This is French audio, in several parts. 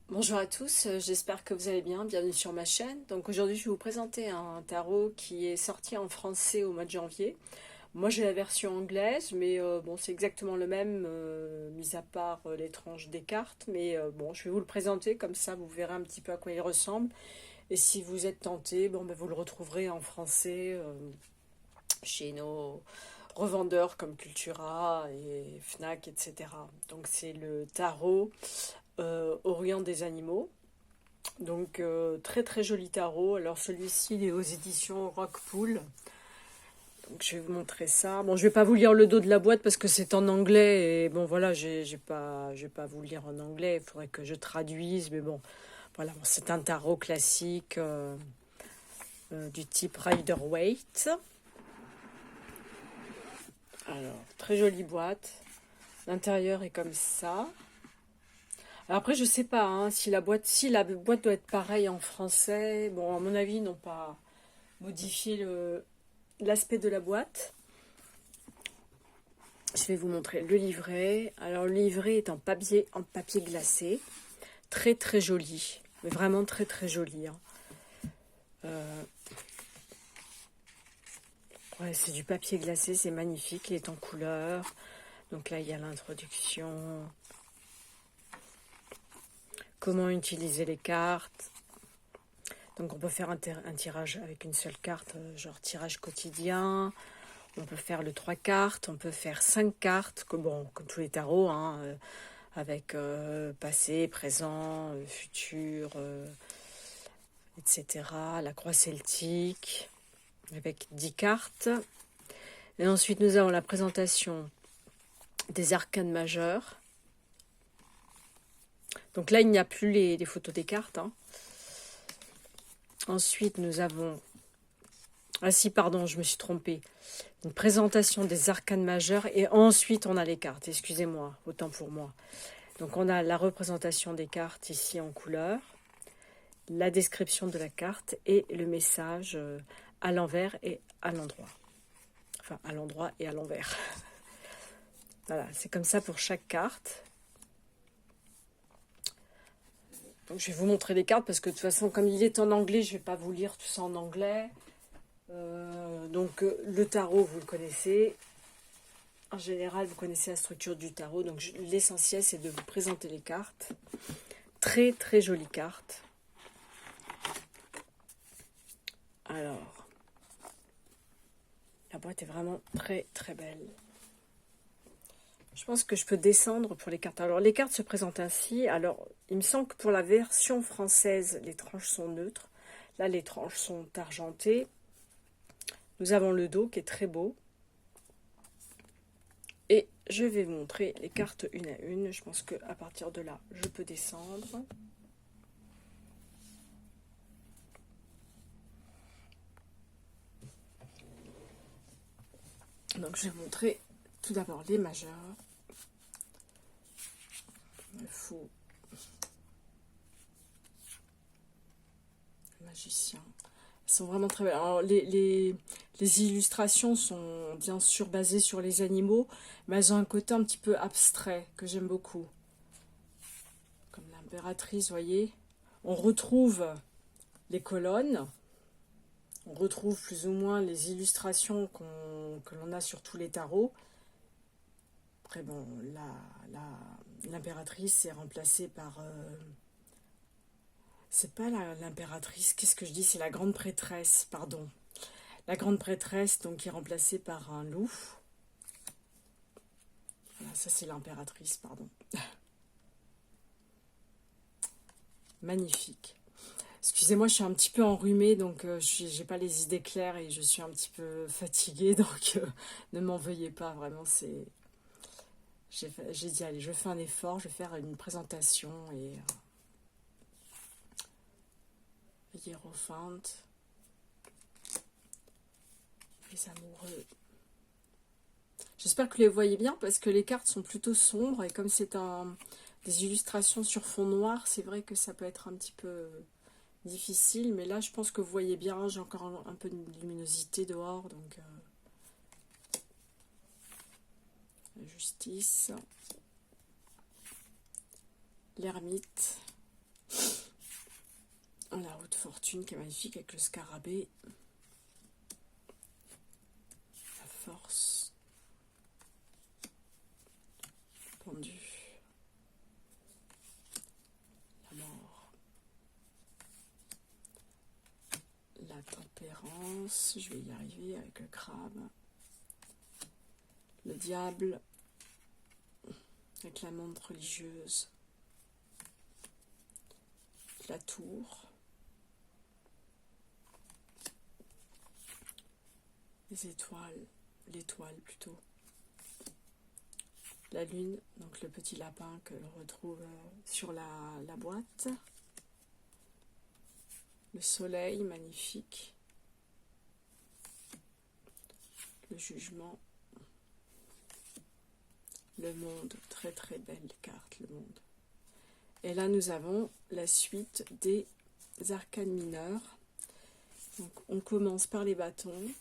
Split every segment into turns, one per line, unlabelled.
Bonjour à tous, j'espère que vous allez bien, bienvenue sur ma chaîne. Donc aujourd'hui je vais vous présenter un tarot qui est sorti en français au mois de janvier. Moi j'ai la version anglaise, mais bon c'est exactement le même, mis à part les tranches des cartes. Mais bon je vais vous le présenter, comme ça vous verrez un petit peu à quoi il ressemble. Et si vous êtes tenté, bon, ben, vous le retrouverez en français chez nos revendeurs comme Cultura et Fnac, etc. Donc c'est le tarot Orient des animaux. Donc très très joli tarot. Alors celui-ci il est aux éditions Rockpool. Donc je vais vous montrer ça. Bon, je vais pas vous lire le dos de la boîte parce que c'est en anglais et bon voilà, je vais pas vous lire en anglais. Il faudrait que je traduise, mais bon, voilà, bon, c'est un tarot classique du type Rider-Waite. Alors très jolie boîte. L'intérieur est comme ça. Alors après, je sais pas hein, si la boîte doit être pareille en français. Bon, à mon avis, ils n'ont pas modifié l'aspect de la boîte. Je vais vous montrer le livret. Alors le livret est en papier glacé. Très très joli. Mais vraiment très très joli. Hein. Ouais, c'est du papier glacé, c'est magnifique. Il est en couleur. Donc là, il y a l'introduction. Comment utiliser les cartes. Donc on peut faire un tirage avec une seule carte, genre tirage quotidien. On peut faire le 3 cartes, on peut faire 5 cartes, comme tous les tarots, hein, avec passé, présent, futur, etc. La croix celtique, avec 10 cartes. Et ensuite, nous avons la présentation des arcanes majeures. Donc là, il n'y a plus les photos des cartes. Hein. Ensuite, nous avons... Ah si, pardon, je me suis trompée. Une présentation des arcanes majeures et ensuite on a les cartes. Excusez-moi, autant pour moi. Donc on a la représentation des cartes ici en couleur, la description de la carte et le message à l'envers et à l'endroit. Enfin, à l'endroit et à l'envers. Voilà, c'est comme ça pour chaque carte. Donc je vais vous montrer les cartes parce que de toute façon, comme il est en anglais, je ne vais pas vous lire tout ça en anglais. Le tarot, vous le connaissez. En général, vous connaissez la structure du tarot. Donc l'essentiel, c'est de vous présenter les cartes. Très très jolies cartes. Alors, la boîte est vraiment très très belle. Je pense que je peux descendre pour les cartes. Alors, les cartes se présentent ainsi. Alors, il me semble que pour la version française, les tranches sont neutres. Là, les tranches sont argentées. Nous avons le dos qui est très beau. Et je vais vous montrer les cartes une à une. Je pense qu'à partir de là, je peux descendre. Donc, je vais vous montrer tout d'abord les majeurs. Le fou. Le magicien. Elles sont vraiment très belles. Alors, les illustrations sont bien sûr basées sur les animaux, mais elles ont un côté un petit peu abstrait que j'aime beaucoup. Comme l'impératrice, vous voyez. On retrouve les colonnes, on retrouve plus ou moins les illustrations que l'on a sur tous les tarots. Après, bon, l'impératrice est remplacée par... c'est pas l'impératrice, qu'est-ce que je dis? C'est la grande prêtresse, pardon. La grande prêtresse, donc, qui est remplacée par un loup. Voilà, ça c'est l'impératrice, pardon. Magnifique. Excusez-moi, je suis un petit peu enrhumée, donc j'ai pas les idées claires et je suis un petit peu fatiguée, donc ne m'en veuillez pas, vraiment, c'est... J'ai dit, allez, je fais un effort, je vais faire une présentation et... Hiérophante, les amoureux. J'espère que vous les voyez bien parce que les cartes sont plutôt sombres et comme c'est des illustrations sur fond noir, c'est vrai que ça peut être un petit peu difficile, mais là je pense que vous voyez bien, j'ai encore un peu de luminosité dehors, donc la justice, l'ermite, La roue de fortune qui est magnifique avec le scarabée. La force. Pendu. La mort. La tempérance. Je vais y arriver avec le crabe. Le diable. Avec la montre religieuse. La tour. Les étoiles. L'étoile plutôt. La lune, donc le petit lapin que l'on retrouve sur la boîte. Le soleil, magnifique. Le jugement. Le monde, très très belle carte, le monde. Et là, nous avons la suite des arcanes mineurs. Donc, on commence par les bâtons.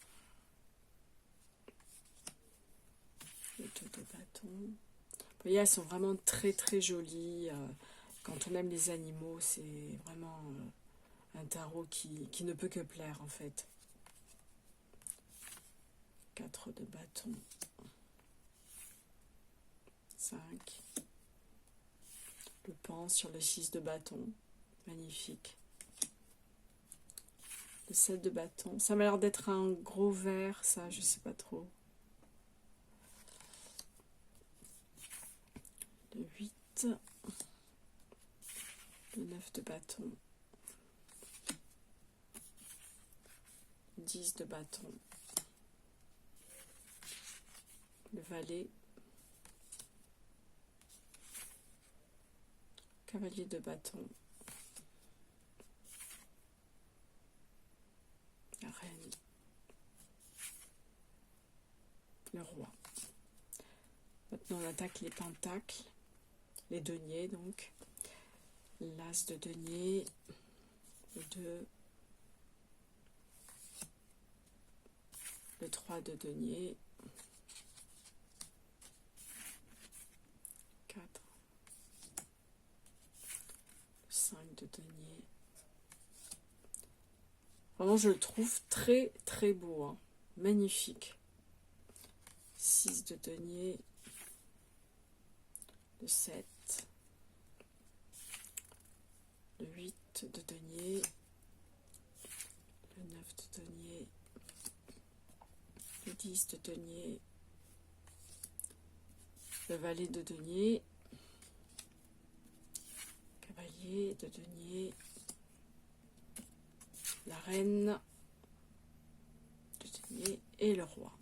Les deux de bâtons. Vous voyez, elles sont vraiment très très jolies. Quand on aime les animaux, c'est vraiment un tarot qui ne peut que plaire en fait. 4 de bâtons. 5. Le pan sur le 6 de bâton. Magnifique. Le 7 de bâton. Ça m'a l'air d'être un gros vert, ça, je sais pas trop. Le 8. Le 9 de bâton. 10 de bâton. Le valet. Cavalier de bâton. La reine. Le roi. Maintenant on attaque les pentacles. Les deniers donc. L'as de denier. Le 2. Le 3 de denier. 4. Le 5 de denier. Vraiment, je le trouve très très beau. Hein. Magnifique. 6 de denier. Le 7. Le 8 de denier. Le 9 de denier. Le 10 de denier. Le valet de denier. Cavalier de denier. La reine de denier et le roi.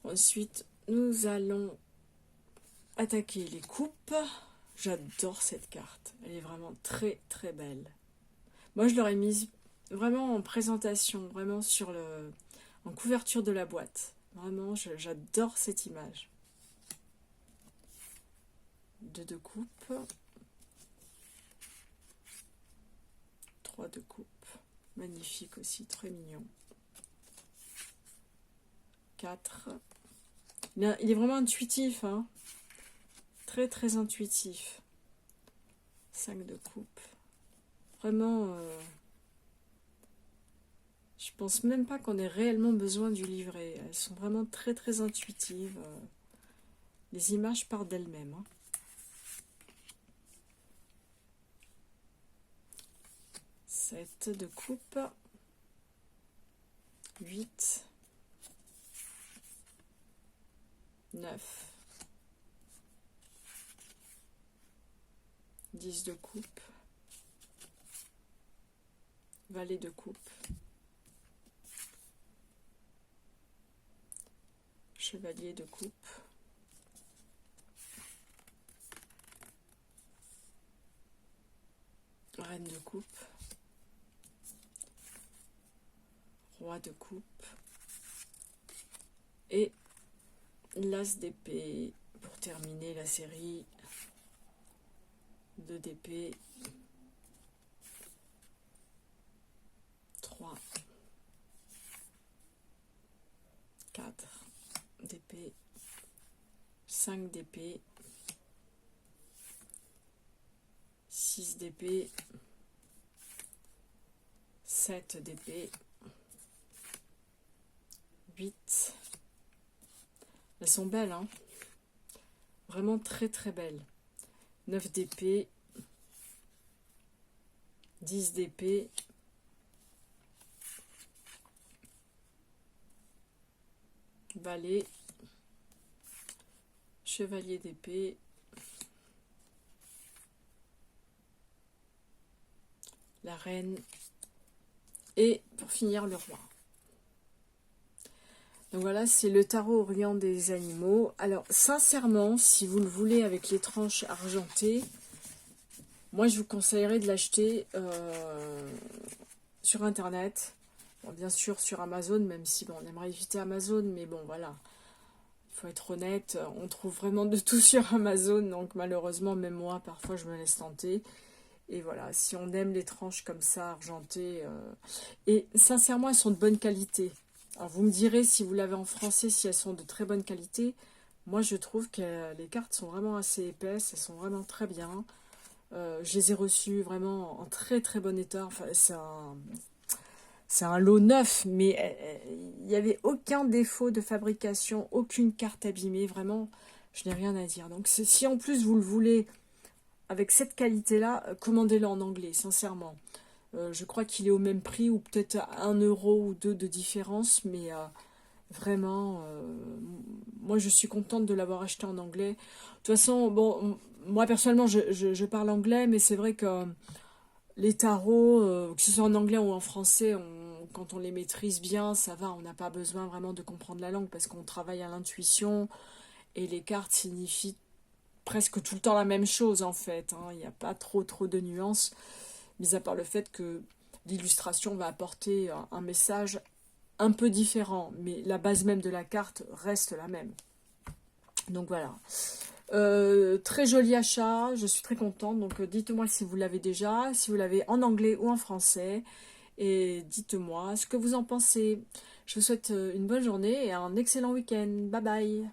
Ensuite, nous allons attaquer les coupes. J'adore cette carte. Elle est vraiment très très belle. Moi, je l'aurais mise vraiment en présentation, vraiment en couverture de la boîte. Vraiment, j'adore cette image. 2 de coupe. 3 de coupe. Magnifique aussi, très mignon. 4. Il est vraiment intuitif, hein. Très très intuitif. 5 de coupe. Vraiment, je pense même pas qu'on ait réellement besoin du livret. Elles sont vraiment très très intuitives. Les images partent d'elles-mêmes. Hein. 7 de coupe. 8. 9. 10 de coupe. Valet de coupe. Chevalier de coupe. Reine de coupe. Roi de coupe. Et l'as d'épée pour terminer la série. 2 d'épée. 3. 4 d'épée. 5 d'épée. 6 d'épée. 7 d'épée, 8. Elles sont belles, hein. Vraiment très très belles. 9 d'épée, 10 d'épée, valet, chevalier d'épée, la reine et pour finir le roi. Donc voilà, c'est le tarot Orient des animaux. Alors sincèrement, si vous le voulez avec les tranches argentées, moi je vous conseillerais de l'acheter sur internet. Bon, bien sûr sur Amazon, même si bon, on aimerait éviter Amazon, mais bon voilà. Il faut être honnête, on trouve vraiment de tout sur Amazon, donc malheureusement, même moi, parfois je me laisse tenter. Et voilà, si on aime les tranches comme ça, argentées, et sincèrement, elles sont de bonne qualité. Alors vous me direz si vous l'avez en français, si elles sont de très bonne qualité. Moi, je trouve que les cartes sont vraiment assez épaisses, elles sont vraiment très bien. Je les ai reçues vraiment en très très bon état. Enfin, c'est un lot neuf, mais il n'y avait aucun défaut de fabrication, aucune carte abîmée, vraiment, je n'ai rien à dire. Donc si en plus vous le voulez avec cette qualité-là, commandez-le en anglais, sincèrement. Je crois qu'il est au même prix, ou peut-être 1 € ou 2 de différence, mais vraiment, moi je suis contente de l'avoir acheté en anglais. De toute façon, bon, moi personnellement, je parle anglais, mais c'est vrai que les tarots, que ce soit en anglais ou en français, quand on les maîtrise bien, ça va, on n'a pas besoin vraiment de comprendre la langue parce qu'on travaille à l'intuition et les cartes signifient presque tout le temps la même chose en fait, hein. Il n'y a pas trop de nuances, mis à part le fait que l'illustration va apporter un message un peu différent, mais la base même de la carte reste la même. Donc voilà. Très joli achat, je suis très contente, donc dites-moi si vous l'avez déjà, si vous l'avez en anglais ou en français, et dites-moi ce que vous en pensez. Je vous souhaite une bonne journée et un excellent week-end. Bye bye.